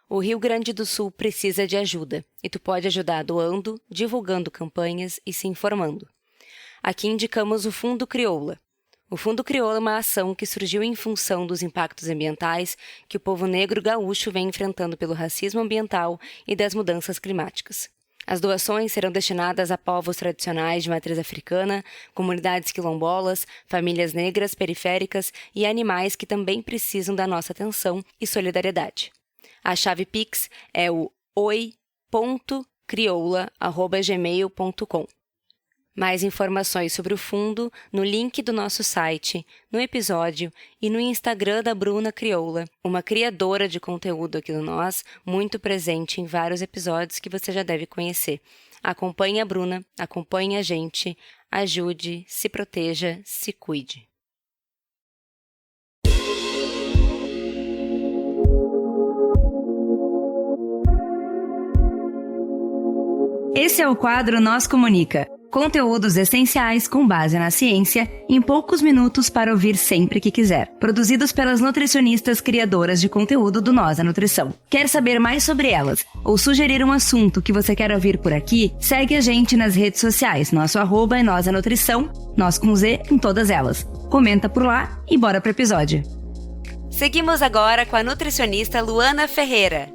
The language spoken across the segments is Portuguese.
O Rio Grande do Sul precisa de ajuda, e tu pode ajudar doando, divulgando campanhas e se informando. Aqui indicamos o Fundo Crioula. O Fundo Crioula é uma ação que surgiu em função dos impactos ambientais que o povo negro gaúcho vem enfrentando pelo racismo ambiental e das mudanças climáticas. As doações serão destinadas a povos tradicionais de matriz africana, comunidades quilombolas, famílias negras periféricas e animais que também precisam da nossa atenção e solidariedade. A chave Pix é o oi.crioula@gmail.com. Mais informações sobre o fundo no link do nosso site, no episódio e no Instagram da Bruna Crioula, uma criadora de conteúdo aqui do Nós, muito presente em vários episódios que você já deve conhecer. Acompanhe a Bruna, acompanhe a gente, ajude, se proteja, se cuide. Esse é o quadro Nós Comunica. Conteúdos essenciais com base na ciência, em poucos minutos para ouvir sempre que quiser. Produzidos pelas nutricionistas criadoras de conteúdo do Nós a Nutrição. Quer saber mais sobre elas ou sugerir um assunto que você quer ouvir por aqui? Segue a gente nas redes sociais. Nosso @ é Nós a Nutrição, nós com Z em todas elas. Comenta por lá e bora pro episódio. Seguimos agora com a nutricionista Luana Ferreira.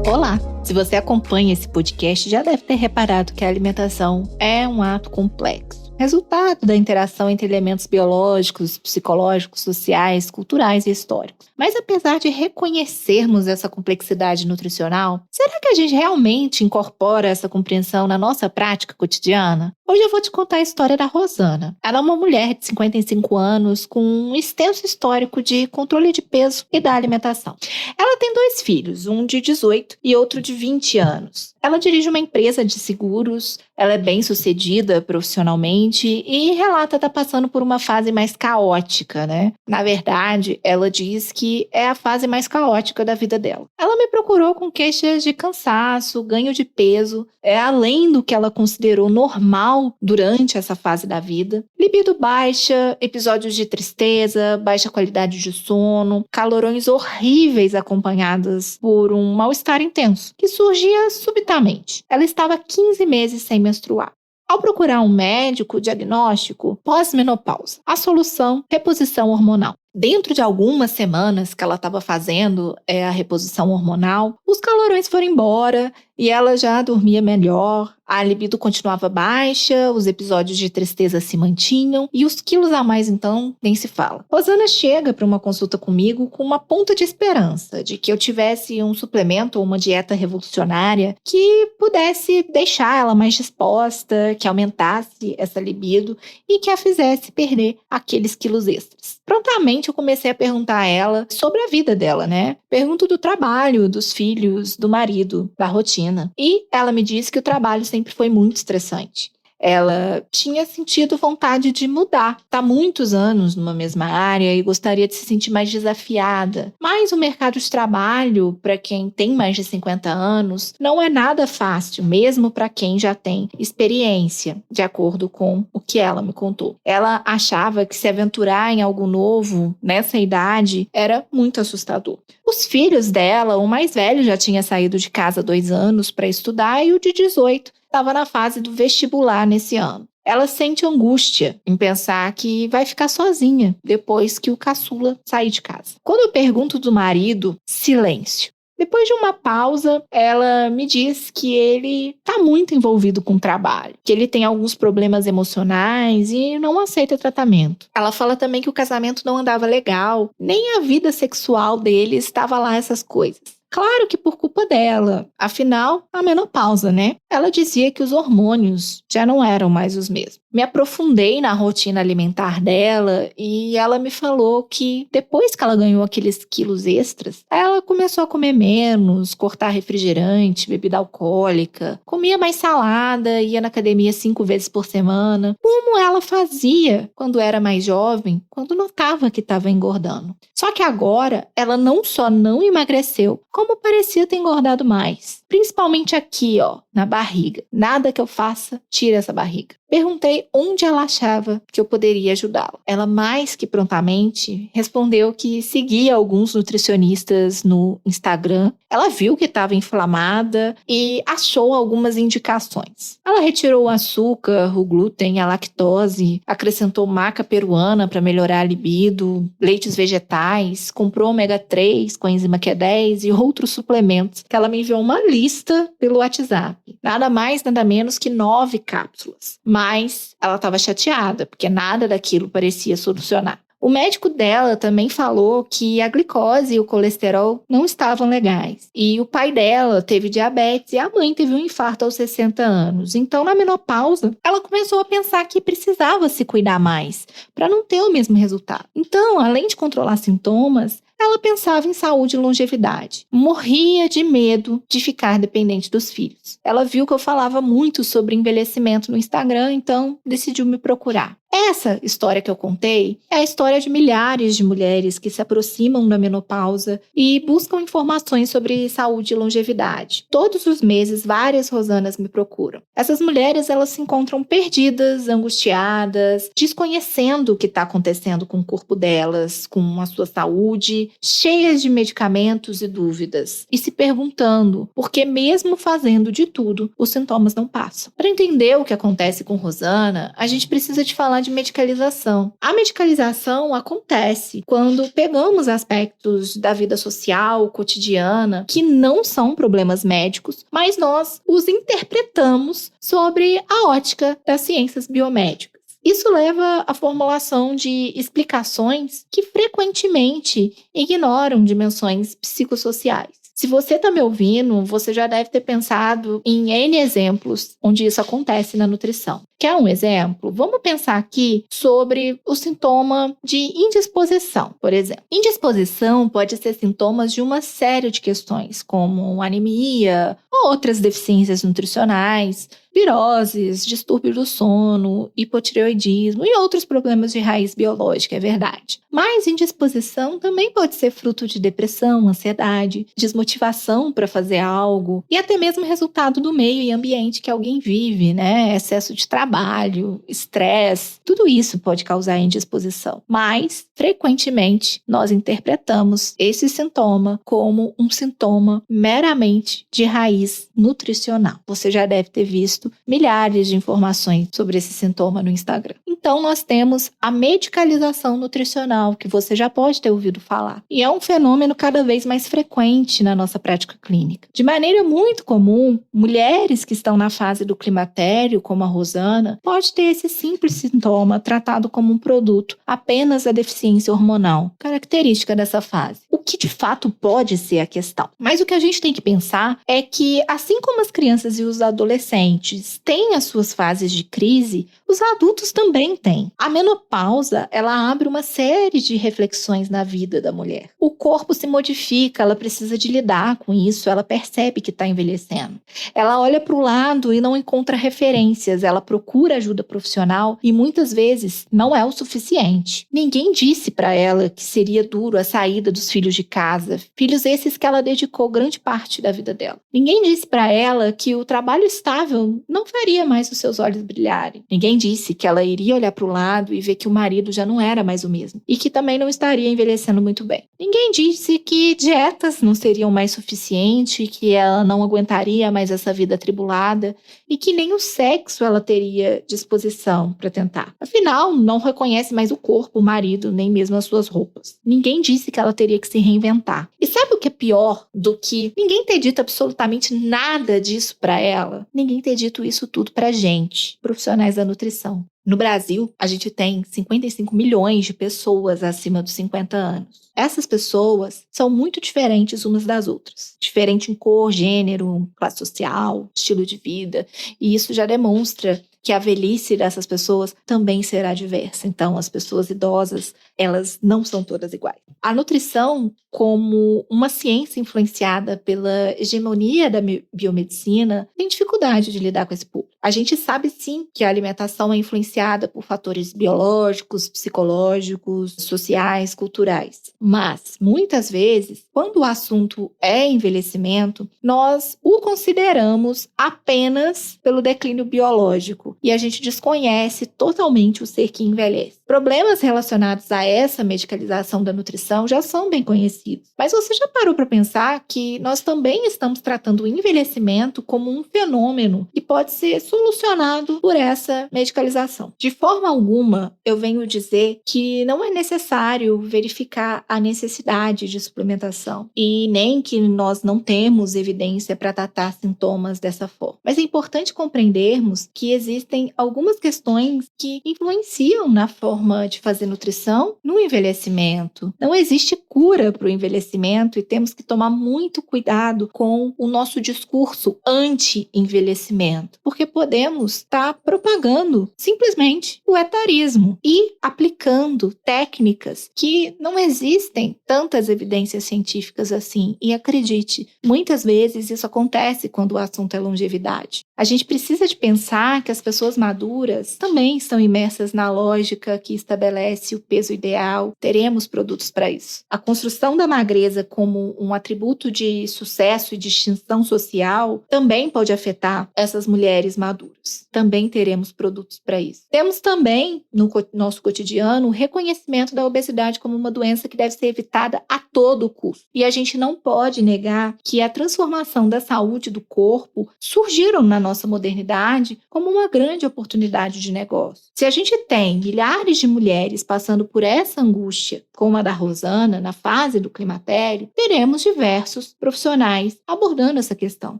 Olá! Se você acompanha esse podcast, já deve ter reparado que a alimentação é um ato complexo. Resultado da interação entre elementos biológicos, psicológicos, sociais, culturais e históricos. Mas apesar de reconhecermos essa complexidade nutricional, será que a gente realmente incorpora essa compreensão na nossa prática cotidiana? Hoje eu vou te contar a história da Rosana. Ela é uma mulher de 55 anos com um extenso histórico de controle de peso e da alimentação. Ela tem 2 filhos, um de 18 e outro de 20 anos. Ela dirige uma empresa de seguros, ela é bem-sucedida profissionalmente e relata estar passando por uma fase mais caótica, né? Na verdade, ela diz que é a fase mais caótica da vida dela. Ela me procurou com queixas de cansaço, ganho de peso, além do que ela considerou normal durante essa fase da vida. Libido baixa, episódios de tristeza, baixa qualidade de sono, calorões horríveis acompanhadas por um mal-estar intenso, que surgia subitamente. Ela estava 15 meses sem menstruar. Ao procurar um médico, diagnóstico, pós-menopausa. A solução, reposição hormonal. Dentro de algumas semanas que ela estava fazendo a reposição hormonal, os calorões foram embora e ela já dormia melhor, a libido continuava baixa, os episódios de tristeza se mantinham e os quilos a mais, então, nem se fala. Rosana chega para uma consulta comigo com uma ponta de esperança de que eu tivesse um suplemento ou uma dieta revolucionária que pudesse deixar ela mais disposta, que aumentasse essa libido e que a fizesse perder aqueles quilos extras. Prontamente eu comecei a perguntar a ela sobre a vida dela, né? Pergunto do trabalho, dos filhos, do marido, da rotina. E ela me disse que o trabalho sempre foi muito estressante. Ela tinha sentido vontade de mudar. Está há muitos anos numa mesma área e gostaria de se sentir mais desafiada. Mas o mercado de trabalho, para quem tem mais de 50 anos, não é nada fácil, mesmo para quem já tem experiência, de acordo com o que ela me contou. Ela achava que se aventurar em algo novo nessa idade era muito assustador. Os filhos dela, o mais velho já tinha saído de casa há 2 anos para estudar e o de 18 estava na fase do vestibular nesse ano. Ela sente angústia em pensar que vai ficar sozinha depois que o caçula sair de casa. Quando eu pergunto do marido, silêncio. Depois de uma pausa, ela me diz que ele está muito envolvido com o trabalho, que ele tem alguns problemas emocionais e não aceita tratamento. Ela fala também que o casamento não andava legal, nem a vida sexual dele estava lá essas coisas. Claro que por culpa dela, afinal, a menopausa, né? Ela dizia que os hormônios já não eram mais os mesmos. Me aprofundei na rotina alimentar dela e ela me falou que depois que ela ganhou aqueles quilos extras, ela começou a comer menos, cortar refrigerante, bebida alcoólica, comia mais salada, ia na academia 5 vezes por semana, como ela fazia quando era mais jovem, quando notava que estava engordando. Só que agora ela não só não emagreceu, como parecia ter engordado mais. Principalmente aqui, ó, na barriga. Nada que eu faça tira essa barriga. Perguntei onde ela achava que eu poderia ajudá-la. Ela mais que prontamente respondeu que seguia alguns nutricionistas no Instagram. Ela viu que estava inflamada e achou algumas indicações. Ela retirou o açúcar, o glúten, a lactose, acrescentou maca peruana para melhorar a libido, leites vegetais, comprou ômega 3 com enzima Q10 e outros suplementos que ela me enviou uma lista pelo WhatsApp. Nada mais, nada menos que 9 cápsulas. Mas ela estava chateada, porque nada daquilo parecia solucionar. O médico dela também falou que a glicose e o colesterol não estavam legais. E o pai dela teve diabetes e a mãe teve um infarto aos 60 anos. Então, na menopausa, ela começou a pensar que precisava se cuidar mais para não ter o mesmo resultado. Então, além de controlar sintomas, ela pensava em saúde e longevidade. Morria de medo de ficar dependente dos filhos. Ela viu que eu falava muito sobre envelhecimento no Instagram, então decidiu me procurar. Essa história que eu contei é a história de milhares de mulheres que se aproximam da menopausa e buscam informações sobre saúde e longevidade. Todos os meses, várias Rosanas me procuram. Essas mulheres, elas se encontram perdidas, angustiadas, desconhecendo o que está acontecendo com o corpo delas, com a sua saúde, cheias de medicamentos e dúvidas, e se perguntando por que mesmo fazendo de tudo, os sintomas não passam. Para entender o que acontece com Rosana, a gente precisa de falar de medicalização. A medicalização acontece quando pegamos aspectos da vida social, cotidiana, que não são problemas médicos, mas nós os interpretamos sobre a ótica das ciências biomédicas. Isso leva à formulação de explicações que frequentemente ignoram dimensões psicossociais. Se você está me ouvindo, você já deve ter pensado em N exemplos onde isso acontece na nutrição. Quer um exemplo? Vamos pensar aqui sobre o sintoma de indisposição, por exemplo. Indisposição pode ser sintomas de uma série de questões, como anemia ou outras deficiências nutricionais, viroses, distúrbio do sono, hipotireoidismo e outros problemas de raiz biológica, é verdade. Mas indisposição também pode ser fruto de depressão, ansiedade, desmotivação para fazer algo e até mesmo resultado do meio e ambiente que alguém vive, né? Excesso de trabalho, estresse, tudo isso pode causar indisposição. Mas, frequentemente, nós interpretamos esse sintoma como um sintoma meramente de raiz nutricional. Você já deve ter visto milhares de informações sobre esse sintoma no Instagram. Então, nós temos a medicalização nutricional, que você já pode ter ouvido falar. E é um fenômeno cada vez mais frequente na nossa prática clínica. De maneira muito comum, mulheres que estão na fase do climatério, como a Rosana, pode ter esse simples sintoma tratado como um produto, apenas a deficiência hormonal, característica dessa fase. O que de fato pode ser a questão. Mas o que a gente tem que pensar é que, assim como as crianças e os adolescentes têm as suas fases de crise, os adultos também têm. A menopausa, ela abre uma série de reflexões na vida da mulher. O corpo se modifica, ela precisa de lidar com isso, ela percebe que está envelhecendo. Ela olha para o lado e não encontra referências, ela procura ajuda profissional e muitas vezes não é o suficiente. Ninguém disse para ela que seria duro a saída dos filhos de casa, filhos esses que ela dedicou grande parte da vida dela. Ninguém disse para ela que o trabalho estável não faria mais os seus olhos brilharem. Ninguém disse que ela iria olhar para o lado e ver que o marido já não era mais o mesmo e que também não estaria envelhecendo muito bem. Ninguém disse que dietas não seriam mais suficientes, que ela não aguentaria mais essa vida atribulada e que nem o sexo ela teria disposição para tentar. Afinal, não reconhece mais o corpo, o marido, nem mesmo as suas roupas. Ninguém disse que ela teria que se reinventar. E sabe o que é pior do que ninguém ter dito absolutamente nada disso para ela? Ninguém ter dito isso tudo pra gente, profissionais da nutrição. No Brasil, a gente tem 55 milhões de pessoas acima dos 50 anos. Essas pessoas são muito diferentes umas das outras. Diferente em cor, gênero, classe social, estilo de vida. E isso já demonstra que a velhice dessas pessoas também será diversa. Então, as pessoas idosas, elas não são todas iguais. A nutrição, como uma ciência influenciada pela hegemonia da biomedicina, tem dificuldade de lidar com esse público. A gente sabe sim que a alimentação é influenciada por fatores biológicos, psicológicos, sociais, culturais. Mas, muitas vezes, quando o assunto é envelhecimento, nós o consideramos apenas pelo declínio biológico e a gente desconhece totalmente o ser que envelhece. Problemas relacionados a essa medicalização da nutrição já são bem conhecidos. Mas você já parou para pensar que nós também estamos tratando o envelhecimento como um fenômeno que pode ser solucionado por essa medicalização? De forma alguma, eu venho dizer que não é necessário verificar a necessidade de suplementação e nem que nós não temos evidência para tratar sintomas dessa forma. Mas é importante compreendermos que existem algumas questões que influenciam na forma de fazer nutrição no envelhecimento. Não existe cura para o envelhecimento e temos que tomar muito cuidado com o nosso discurso anti-envelhecimento, porque podemos estar propagando simplesmente o etarismo e aplicando técnicas que não existem tantas evidências científicas assim. E acredite, muitas vezes isso acontece quando o assunto é longevidade. A gente precisa de pensar que as pessoas maduras também estão imersas na lógica que estabelece o peso ideal. Teremos produtos para isso. A construção da magreza como um atributo de sucesso e distinção social também pode afetar essas mulheres maduras. Também teremos produtos para isso. Temos também, no nosso cotidiano, o reconhecimento da obesidade como uma doença que deve ser evitada a todo custo. E a gente não pode negar que a transformação da saúde do corpo surgiram na nossa modernidade como uma grande oportunidade de negócio. Se a gente tem milhares de mulheres passando por essa angústia, como a da Rosana, na fase do climatério, teremos diversos profissionais abordando essa questão,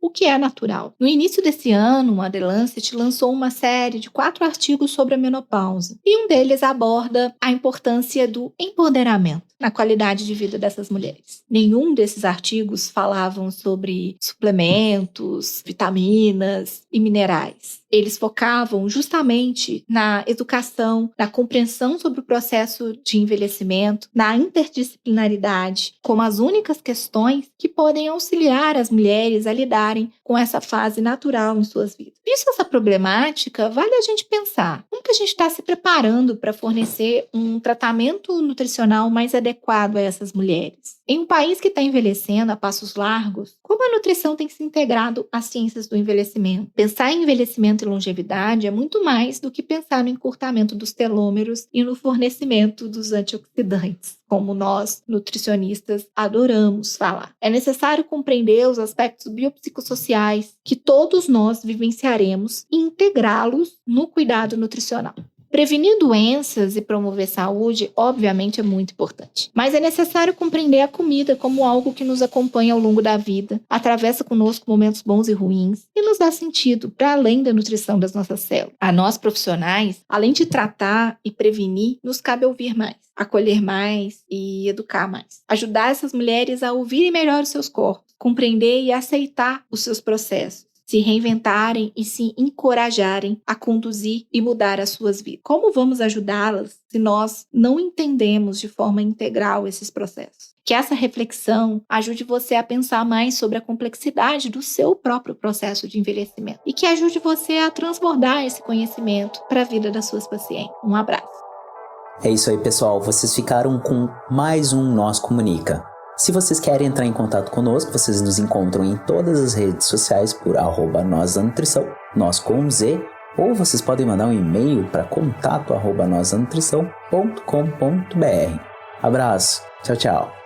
o que é natural. No início desse ano, a The Lancet lançou uma série de 4 artigos sobre a menopausa, e um deles aborda a importância do empoderamento na qualidade de vida dessas mulheres. Nenhum desses artigos falavam sobre suplementos, vitaminas e minerais. Eles focavam justamente na educação, na compreensão sobre o processo de envelhecimento, na interdisciplinaridade, como as únicas questões que podem auxiliar as mulheres a lidarem com essa fase natural em suas vidas. Visto essa problemática, vale a gente pensar como que a gente está se preparando para fornecer um tratamento nutricional mais adequado a essas mulheres. Em um país que está envelhecendo a passos largos, como a nutrição tem se integrado às ciências do envelhecimento? Pensar em envelhecimento e longevidade é muito mais do que pensar no encurtamento dos telômeros e no fornecimento dos antioxidantes, como nós, nutricionistas, adoramos falar. É necessário compreender os aspectos biopsicossociais que todos nós vivenciaremos e integrá-los no cuidado nutricional. Prevenir doenças e promover saúde, obviamente, é muito importante. Mas é necessário compreender a comida como algo que nos acompanha ao longo da vida, atravessa conosco momentos bons e ruins e nos dá sentido para além da nutrição das nossas células. A nós, profissionais, além de tratar e prevenir, nos cabe ouvir mais, acolher mais e educar mais. Ajudar essas mulheres a ouvirem melhor os seus corpos, compreender e aceitar os seus processos, se reinventarem e se encorajarem a conduzir e mudar as suas vidas. Como vamos ajudá-las se nós não entendemos de forma integral esses processos? Que essa reflexão ajude você a pensar mais sobre a complexidade do seu próprio processo de envelhecimento e que ajude você a transbordar esse conhecimento para a vida das suas pacientes. Um abraço. É isso aí, pessoal. Vocês ficaram com mais um Nós Comunica. Se vocês querem entrar em contato conosco, vocês nos encontram em todas as redes sociais por @nozdanutrição, nós com Z, ou vocês podem mandar um e-mail para contato@nozdanutrição.com.br. Abraço, tchau, tchau.